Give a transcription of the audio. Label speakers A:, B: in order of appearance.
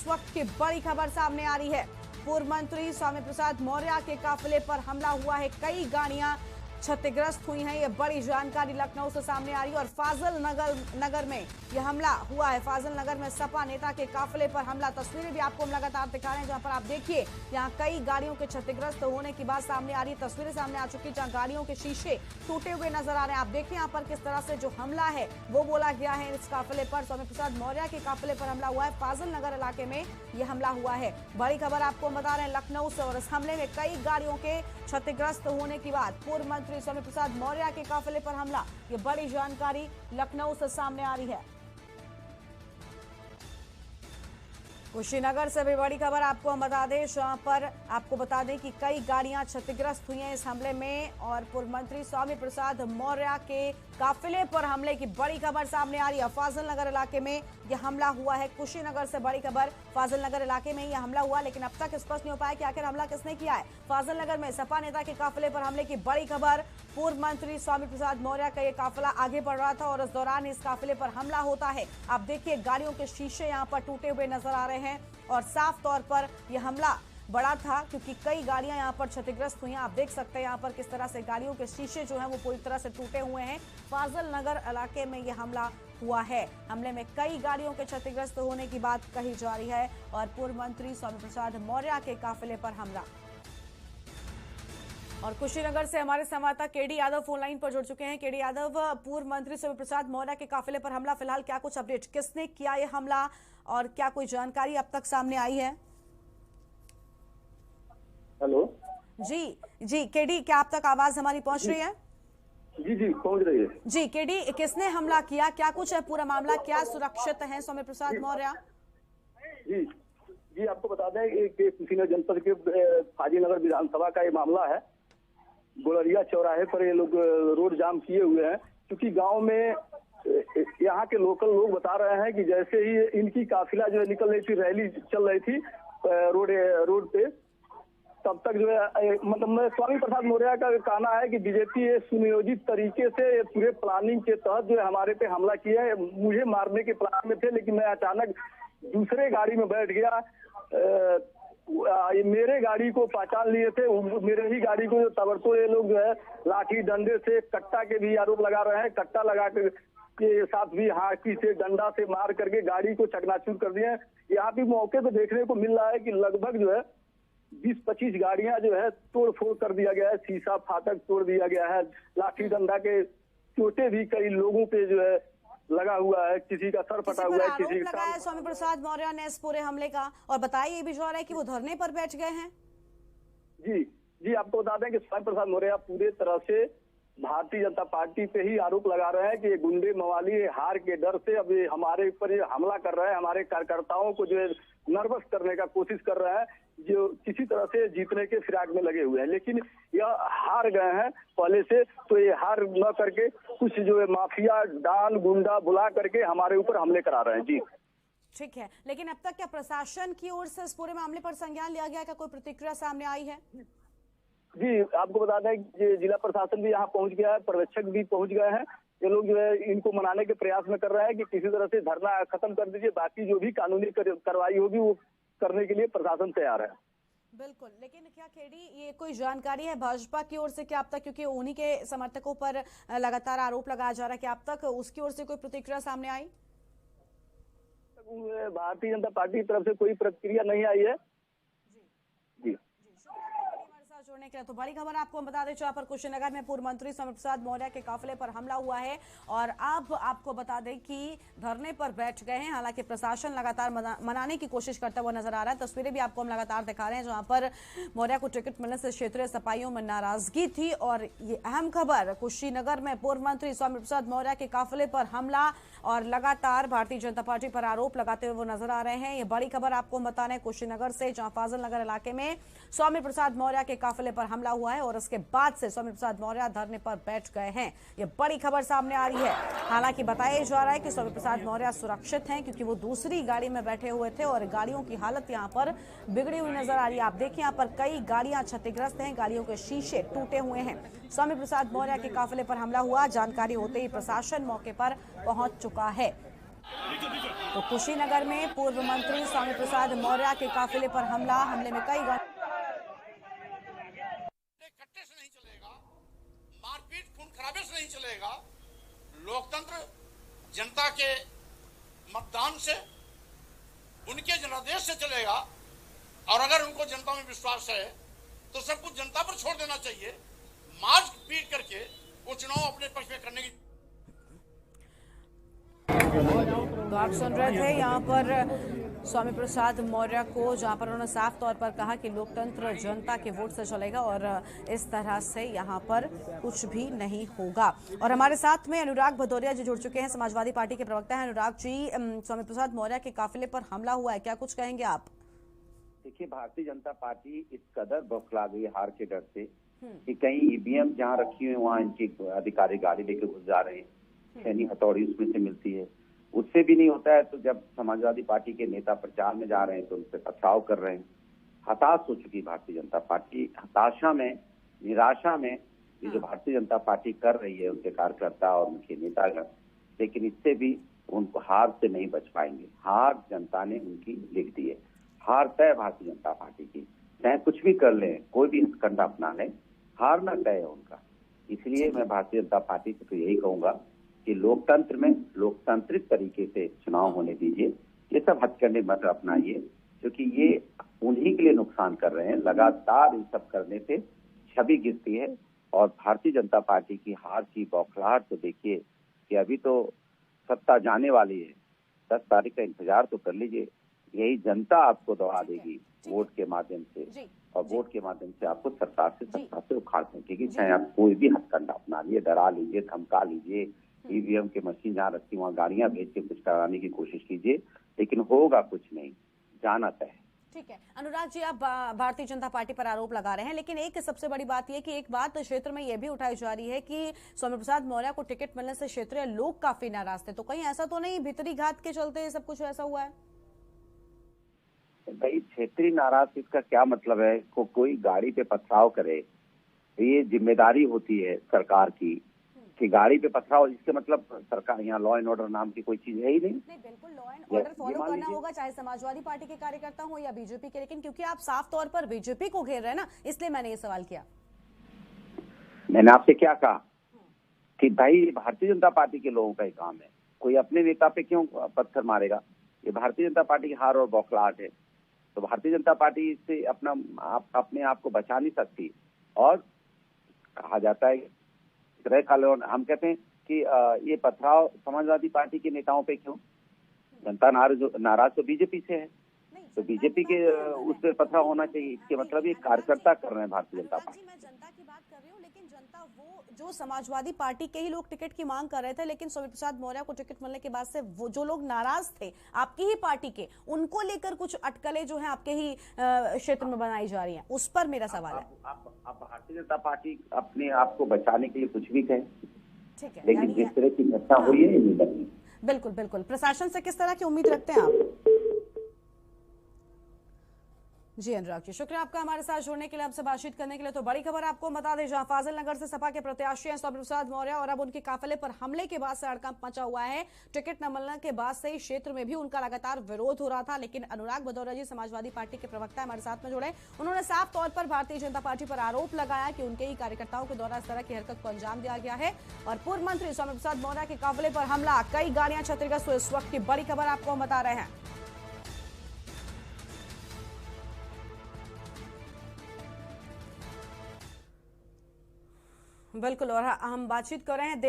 A: वक्त की बड़ी खबर सामने आ रही है। पूर्व मंत्री स्वामी प्रसाद मौर्य के काफिले पर हमला हुआ है। कई गाड़ियां क्षतिग्रस्त हुई हैं। ये बड़ी जानकारी लखनऊ से सामने आ रही है और फाजिल नगर में यह हमला हुआ है। फाजिल नगर में सपा नेता के काफिले पर हमला। तस्वीरें भी आपको हम लगातार दिखा रहे हैं, जहां पर आप देखिए यहाँ कई गाड़ियों के क्षतिग्रस्त होने की बात सामने आ रही है। तस्वीरें सामने आ चुकी, जहां गाड़ियों के शीशे टूटे हुए नजर आ रहे हैं। आप देखिए यहाँ पर किस तरह से जो हमला है वो बोला गया है। इस काफिले पर स्वामी प्रसाद मौर्य के काफिले पर हमला हुआ है। फाजिल नगर इलाके में यह हमला हुआ है। बड़ी खबर आपको बता रहे हैं लखनऊ से, और इस हमले में कई गाड़ियों के क्षतिग्रस्त होने की बात। पूर्व मंत्री स्वामी प्रसाद मौर्य के काफिले पर हमला, ये बड़ी जानकारी लखनऊ से सामने आ रही है। कुशीनगर से भी बड़ी खबर आपको हम बता दें, जहां पर आपको बता दें कि कई गाड़ियां क्षतिग्रस्त हुई हैं इस हमले में, और पूर्व मंत्री स्वामी प्रसाद मौर्य के काफिले पर हमले की बड़ी खबर सामने आ रही है। फाजिल नगर इलाके में यह हमला हुआ है। कुशीनगर से बड़ी खबर, फाजिल नगर इलाके में यह हमला हुआ, लेकिन अब तक स्पष्ट नहीं हो पाया कि आखिर हमला किसने किया है। फाजिल नगर में सपा नेता के काफिले पर हमले की बड़ी खबर। पूर्व मंत्री स्वामी प्रसाद मौर्य का यह काफिला आगे बढ़ रहा था और इस दौरान इस काफिले पर हमला होता है। आप देखिए गाड़ियों के शीशे यहाँ पर टूटे हुए नजर आ रहे हैं और साफ तौर पर यह हमला बड़ा था, क्योंकि कई गाड़ियां यहां पर क्षतिग्रस्त हुई हैं। आप देख सकते हैं यहां पर किस तरह से गाड़ियों के शीशे जो हैं वो पूरी तरह से टूटे हुए हैं। फाजिल नगर इलाके में यह हमला हुआ है। हमले में कई गाड़ियों के क्षतिग्रस्त होने की बात कही जा रही है और पूर्व मंत्री स्वामी प्रसाद मौर्य के काफिले पर हमला। और कुशीनगर से हमारे संवाददाता केडी यादव फोन लाइन पर जुड़ चुके हैं। केडी यादव, पूर्व मंत्री स्वामी प्रसाद मौर्य के काफिले पर हमला, फिलहाल क्या कुछ अपडेट, किसने किया यह हमला और क्या कोई जानकारी अब तक सामने आई है?
B: हेलो
A: जी केडी, क्या आप तक आवाज हमारी पहुंच रही है?
B: जी पहुंच रही है।
A: जी केडी, किसने हमला किया, क्या कुछ है पूरा मामला, क्या सुरक्षित है स्वामी प्रसाद मौर्य?
B: जी आपको बता दें कि कुशीनगर जनपद के फाजिल नगर विधानसभा का ये मामला है। गोलरिया चौराहे पर ये लोग रोड जाम किए हुए हैं, क्योंकि गांव में यहाँ के लोकल लोग बता रहे हैं कि जैसे ही इनकी काफिला जो है निकल रही थी, रैली चल रही थी रोड पे, तब तक जो है मतलब स्वामी प्रसाद मौर्य का कहना है कि बीजेपी सुनियोजित तरीके से पूरे प्लानिंग के तहत जो है हमारे पे हमला किया है। मुझे मारने के प्लान में थे, लेकिन मैं अचानक दूसरे गाड़ी में बैठ गया। मेरे गाड़ी को पहचान लिए थे, मेरे ही गाड़ी को ताबड़तोड़ ये लोग जो है लाठी डंडे से, कट्टा के भी आरोप लगा रहे हैं, कट्टा लगा के साथ भी हाथी से डंडा से मार करके गाड़ी को चकनाचूर कर दिए। यहाँ भी मौके पे देखने को मिल रहा है कि लगभग जो है 20-25 गाड़ियां जो है तोड़ फोड़ कर दिया गया है, शीशा फाटक तोड़ दिया गया है, लाठी डंडा के चोटें भी कई लोगों पे जो है लगा हुआ है, किसी का सर फटा हुआ है, किसी का
A: लगाया स्वामी प्रसाद मौर्य ने इस पूरे हमले का, और बताइए ये भी जो है कि वो धरने पर बैठ गए हैं।
B: जी आपको बता दें कि स्वामी प्रसाद मौर्य पूरे तरह से भारतीय जनता पार्टी पे ही आरोप लगा रहे हैं कि ये गुंडे मवाली हार के डर से अब हमारे ऊपर हमला कर रहे हैं, हमारे कार्यकर्ताओं को जो है नर्वस करने का कोशिश कर रहे हैं, जो किसी तरह से जीतने के फिराक में लगे हुए हैं। लेकिन यह हार गए हैं पहले से, तो ये हार न करके कुछ जो है माफिया डान गुंडा बुला करके हमारे ऊपर हमले करा रहे हैं। जी
A: ठीक है, लेकिन अब तक क्या प्रशासन की ओर से इस पूरे मामले पर संज्ञान लिया गया, क्या कोई प्रतिक्रिया सामने आई है?
B: जी आपको बता दें कि जिला प्रशासन भी यहाँ पहुंच गया है, पर्यवेक्षक भी पहुंच गए हैं। ये लोग जो है इनको मनाने के प्रयास में कर रहे हैं कि किसी तरह से धरना खत्म कर दीजिए, बाकी जो भी कानूनी कार्रवाई होगी वो करने के लिए प्रशासन तैयार है।
A: बिल्कुल, लेकिन क्या केडी ये कोई जानकारी है भाजपा की ओर से कि अब तक, क्योंकि उन्हीं के समर्थकों पर लगातार आरोप लगाया जा रहा है, कि अब तक उसकी ओर से कोई प्रतिक्रिया सामने आई?
B: भारतीय जनता पार्टी की तरफ से कोई प्रतिक्रिया नहीं आई है। जी
A: जोड़ने के लिए तो बड़ी खबर आपको हम बता दें, जहां पर कुशीनगर में पूर्व मंत्री स्वामी प्रसाद मौर्य के काफिले पर हमला हुआ है और अब आपको बता दें कि धरने पर बैठ गए हैं। हालांकि प्रशासन लगातार मनाने की कोशिश करता हुआ नजर आ रहा है। तस्वीरें भी आपको हम लगातार दिखा रहे हैं, जहां पर मौर्य को टिकट मिलने से क्षेत्रीय सपाइयों में नाराजगी थी। और ये अहम खबर, कुशीनगर में पूर्व मंत्री स्वामी प्रसाद मौर्य के काफिले पर हमला और लगातार भारतीय जनता पार्टी पर आरोप लगाते हुए वो नजर आ रहे हैं। ये बड़ी खबर आपको हम बता रहे हैं कुशीनगर से, जहां फाजिल नगर इलाके में स्वामी प्रसाद मौर्य के काफिले पर हमला हुआ है और उसके बाद से स्वामी प्रसाद मौर्य धरने पर बैठ गए हैं। ये बड़ी खबर सामने आ रही है। हालांकि बताया जा रहा है कि स्वामी प्रसाद मौर्य सुरक्षित हैं, क्योंकि वो दूसरी गाड़ी में बैठे हुए थे और गाड़ियों की हालत यहां पर बिगड़ी हुई नजर आ रही है। आप देखिए यहाँ पर कई गाड़ियां क्षतिग्रस्त हैं, गाड़ियों के शीशे टूटे हुए हैं। स्वामी प्रसाद मौर्य के काफिले पर हमला हुआ, जानकारी होते ही प्रशासन मौके पर पहुंच चुका है। तो कुशीनगर में पूर्व मंत्री स्वामी प्रसाद मौर्य के काफिले पर हमले में कई
C: कट्टे से नहीं चलेगा, मारपीट खून खराबे से नहीं चलेगा। लोकतंत्र जनता के मतदान से, उनके जनादेश से चलेगा। और अगर उनको जनता में विश्वास है तो सब कुछ जनता पर छोड़ देना चाहिए। मार्च पीट करके वो चुनाव अपने पक्ष में करने की।
A: तो आप सुन रहे थे यहाँ पर स्वामी प्रसाद मौर्य को, जहाँ पर उन्होंने साफ तौर पर कहा कि लोकतंत्र जनता के वोट से चलेगा और इस तरह से यहाँ पर कुछ भी नहीं होगा। और हमारे साथ में अनुराग भदौरिया जी जुड़ चुके हैं, समाजवादी पार्टी के प्रवक्ता हैं। अनुराग जी, स्वामी प्रसाद मौर्य के काफिले पर हमला हुआ है, क्या कुछ कहेंगे आप?
D: देखिए, भारतीय जनता पार्टी इस कदर बौखला गई हार के डर से कि कहीं ईवीएम जहाँ रखी हुई वहाँ इनकी अधिकारी गाड़ी लेकर घुस जा रहे हैं। खैनी हथौड़ी उसमें से मिलती है, उससे भी नहीं होता है तो जब समाजवादी पार्टी के नेता प्रचार में जा रहे हैं तो उनसे पथराव कर रहे हैं। हताश हो चुकी भारतीय जनता पार्टी, हताशा में, निराशा में ये जो भारतीय जनता पार्टी कर रही है, उनके कार्यकर्ता और उनके नेतागण, लेकिन इससे भी उनको हार से नहीं बच पाएंगे। हार जनता ने उनकी लिख दी है, हार तय भारतीय जनता पार्टी की। चाहे कुछ भी कर लें, कोई भी हथकंडा अपना लें, हारना तय है उनका। इसलिए मैं भारतीय जनता पार्टी से तो यही कहूंगा कि लोकतंत्र में लोकतांत्रिक तरीके से चुनाव होने दीजिए। ये सब हथकंडे मत अपनाइए, क्योंकि ये उन्हीं के लिए नुकसान कर रहे हैं। लगातार इन सब करने से छवि गिरती है। और भारतीय जनता पार्टी की हार की बौखलाहट तो देखिए कि अभी तो सत्ता जाने वाली है। 10 तारीख का इंतजार तो कर लीजिए, यही जनता आपको दौड़ा देगी वोट के माध्यम से। और वोट के माध्यम से आपको सरकार से सत्ता से उखाड़ फेंकेगी। चाहे आप कोई भी हथकंडा अपना लीजिए, डरा लीजिए, धमका लीजिए, ईवीएम के मशीन जहाँ रखी वहाँ गाड़ियां भेज के कुछ कराने की कोशिश कीजिए, लेकिन होगा कुछ नहीं, जाना तय है।
A: ठीक है अनुराग जी, आप भारतीय जनता पार्टी पर आरोप लगा रहे हैं, लेकिन एक सबसे बड़ी बात यह कि एक बात क्षेत्र में यह भी उठाई जा रही है कि स्वामी प्रसाद मौर्य को टिकट मिलने से क्षेत्रीय लोग काफी नाराज थे। तो कहीं ऐसा तो नहीं भीतरी घात के चलते सब कुछ ऐसा हुआ है?
D: भाई, क्षेत्रीय नाराज इसका क्या मतलब है? कोई गाड़ी पे पथराव करे, ये जिम्मेदारी होती है सरकार की कि गाड़ी पे पथराव, इसके मतलब सरकार यहाँ लॉ एंड ऑर्डर नाम की कोई चीज है ही नहीं।
A: बिल्कुल लॉ एंड ऑर्डर फॉलो करना होगा, चाहे समाजवादी पार्टी के कार्यकर्ता हो या बीजेपी के। लेकिन क्योंकि आप साफ तौर पर बीजेपी को घेर रहे हैं ना, इसलिए मैंने ये सवाल किया।
D: मैंने आपसे क्या कहा कि भाई भारतीय जनता पार्टी के लोगों का ही काम है, कोई अपने नेता पे क्यों पत्थर मारेगा? ये भारतीय जनता पार्टी की हार और बौखलाहट है। तो भारतीय जनता पार्टी इससे अपने आप को बचा नहीं सकती। और कहा जाता है, हम कहते हैं कि ये पथराव समाजवादी पार्टी के नेताओं पे क्यों? जनता नाराज तो बीजेपी से है, तो बीजेपी के उस पर पथराव होना चाहिए। इसके मतलब ये कार्यकर्ता कर रहे हैं भारतीय जनता पार्टी।
A: मैं जनता की बात कर रही हूँ, लेकिन जनता वो जो समाजवादी पार्टी के ही लोग टिकट की मांग कर रहे थे, लेकिन स्वामी प्रसाद मौर्य को टिकट मिलने के बाद से वो जो लोग नाराज थे आपकी ही पार्टी के, उनको लेकर कुछ अटकलें जो है आपके ही क्षेत्र में बनाई जा रही है, उस पर मेरा सवाल है।
D: आप भारतीय जनता पार्टी अपने आप को बचाने के लिए कुछ भी कहे,
A: ठीक है,
D: लेकिन जिस तरह की घटना हुई है ये नहीं बनी।
A: बिल्कुल बिल्कुल। प्रशासन से किस तरह की उम्मीद रखते हैं आप? जी अनुराग जी, शुक्रिया आपका हमारे साथ जुड़ने के लिए, हमसे बातचीत करने के लिए। तो बड़ी खबर आपको बता दें, जहां फाजिल नगर से सपा के प्रत्याशी हैं स्वामी प्रसाद मौर्य और अब उनके काफिले पर हमले के बाद से हड़कंप मचा हुआ है। टिकट न मिलने के बाद से क्षेत्र में भी उनका लगातार विरोध हो रहा था, लेकिन अनुराग भदौरिया जी समाजवादी पार्टी के प्रवक्ता हमारे साथ में जुड़े। उन्होंने साफ तौर पर भारतीय जनता पार्टी पर आरोप लगाया कि उनके ही कार्यकर्ताओं के द्वारा इस तरह की हरकत को अंजाम दिया गया है। और पूर्व मंत्री स्वामी प्रसाद मौर्य के काफिले पर हमला, कई गाड़ियां क्षतिग्रस्त हुई। इस वक्त की बड़ी खबर आपको हम बता रहे हैं। बिल्कुल, और हम बातचीत कर रहे हैं